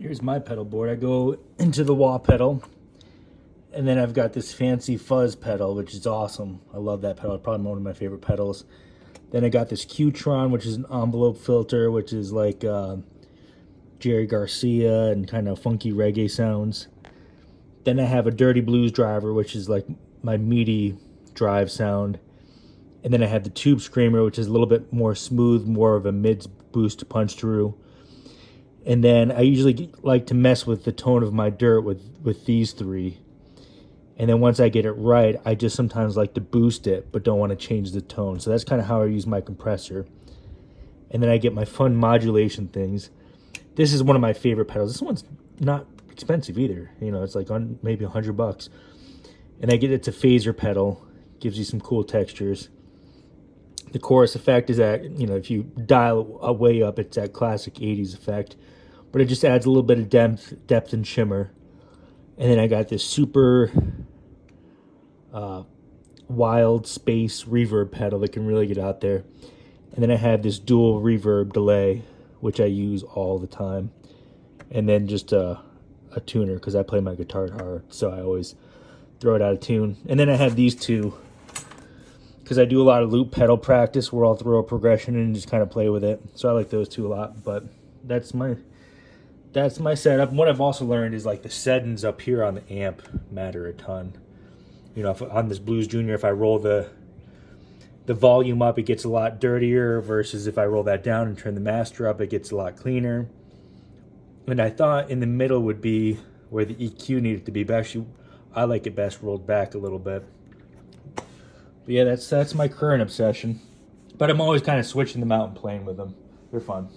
Here's my pedal board. I go into the wah pedal, and then I've got this fancy fuzz pedal, which is awesome. I love that pedal. Probably one of my favorite pedals. Then I got this Qtron, which is an envelope filter, which is like Jerry Garcia and kind of funky reggae sounds. Then I have a Dirty Blues driver, which is like my meaty drive sound. And then I have the Tube Screamer, which is a little bit more smooth, more of a mid boost punch through. And then I usually like to mess with the tone of my dirt with these three. And then once I get it right, I just sometimes like to boost it, but don't want to change the tone. So that's kind of how I use my compressor. And then I get my fun modulation things. This is one of my favorite pedals. This one's not expensive either. You know, it's like on maybe $100. And it's a phaser pedal. Gives you some cool textures. The chorus effect is that, you know, if you dial way up, it's that classic 80s effect. But it just adds a little bit of depth and shimmer. And then I got this super wild space reverb pedal that can really get out there. And then I have this dual reverb delay, which I use all the time. And then just a tuner, because I play my guitar hard, so I always throw it out of tune. And then I have these two, because I do a lot of loop pedal practice where I'll throw a progression and just kind of play with it. So I like those two a lot, but that's my setup. What I've also learned is like the settings up here on the amp matter a ton. You know, if on this Blues Junior, if I roll the volume up, it gets a lot dirtier, versus if I roll that down and turn the master up, it gets a lot cleaner. And I thought in the middle would be where the EQ needed to be, but actually I like it best rolled back a little bit. But yeah, that's my current obsession. But I'm always kind of switching them out and playing with them. They're fun.